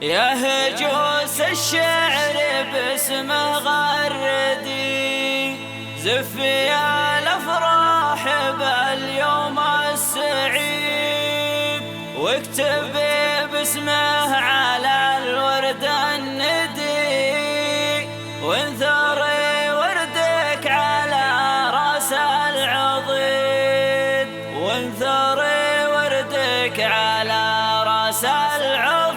يا هجوس الشعر باسمه غردي، زف يا الافراح باليوم السعيد، واكتب باسمه على الورد الندي، وانثر وردك على راس العضيد، وانثر وردك على راس العضيد.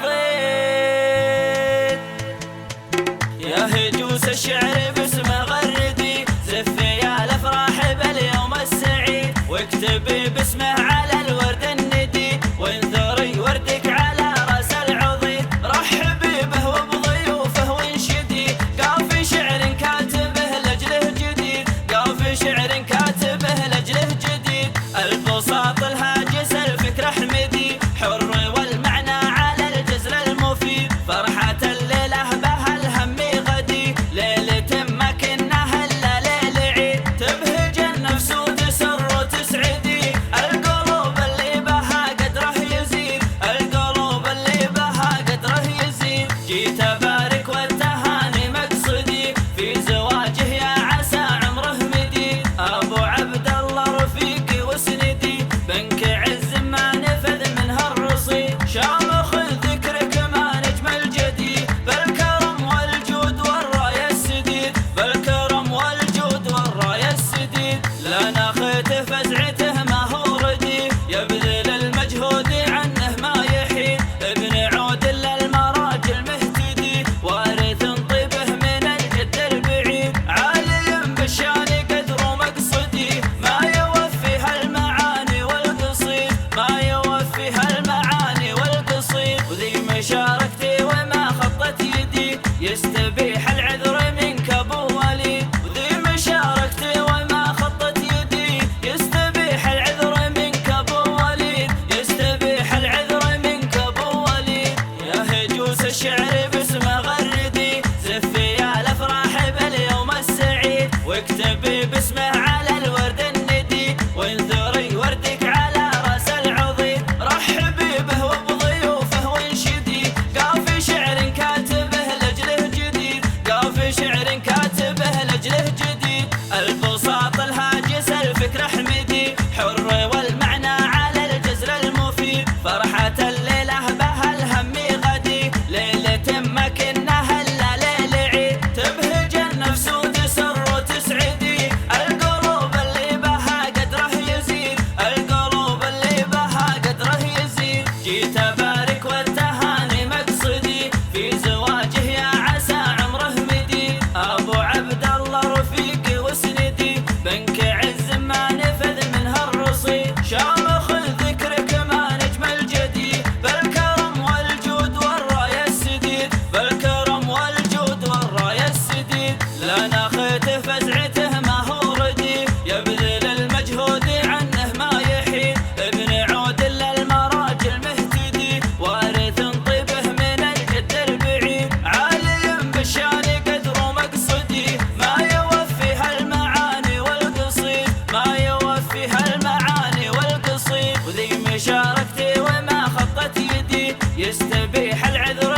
يا هجوس الشعر باسمه غردي، زف يا الافراح باليوم السعيد، واكتب باسمه على الورد الندي، وانثري وردك على راس العضيد. رحبي به وبضيوفه وانشدي، قافي شعر كاتبه لاجله جديد، قافي شعر كاتبه لاجله جديد. البساط الهاجس الفكر احمدي، حر والمعنى على الجزر المفيد. فرحة الليلة بها الهم غدي، ليلة ما كناها الا ليل عيد، تبهج النفس وتسر وتسعدي. القلوب اللي بها قدره يزيد، القلوب اللي بها قدره يزيد. جيت ابارك والتهاني مقصدي، في زواجه يا عسى عمره مديد. ابو عبد الله رفيقي وسندي، بنك عز ما نفذ منها الرصيد. شامخ ذكرك ما نجم الجديد، بالكرم والجود والراية السديد، بالكرم والجود والراية السديد. لا ناخته فزعته ما هو ردي، يبذل المجهود عنه ما يحيد. ابن عود للمراجل مهتدي، وارث طيبه من الجد البعيد. عالي بالشان قدر مقصدي، ما يوفيها المعاني والقصيد، ما يوفيها المعاني والقصيد. وذي مشاركتي وما خطت يدي، يستبيح العذر منك ابو وليد. وذي مشاركتي وما خطت يدي، يستبيح العذر منك ابو وليد، يستبيح العذر منك ابو وليد. يا هجوس الشعر باسمه غردي، زف يا الافراح باليوم السعيد، واكتب باسمه على الورد الندي، وانثري وردك على راس العضيد. رحبي به وبضيوفه وانشدي، قافي شعر كاتبه لاجله جديد، قافي شعر كاتبه لاجله جديد. البساط الهاجس الفكر احمدي، حر والمعنى على الجزر المفيد. فرحة الليلة بها الهم غدي، ليلة ما كناها الا ليل عيد، تبهج النفس وتسر وتسعدي. القلوب اللي بها قدره يزيد، القلوب اللي بها قدره يزيد. جيت ابارك والتهاني مقصدي، في زواجه يا عسى عمره مديد. ابو عبد الله رفيقي وسندي، بنك عز ما نفذ منها الرصيد. شامخ ذكرك ما نجم الجديد، بالكرم والجود والراية السديد، بالكرم والجود والراية السديد. لا ناخته فزعته ما هو ردي، يبذل المجهود عنه ما يحيد. ابن عود للمراجل مهتدي، وارث طيبه من الجد البعيد. عالي بالشان قدر مقصدي، ما يوفيها المعاني والقصيد، ما يوفيها المعاني والقصيد. وذي مشاركتي وما خطت يدي، يستبيح العذر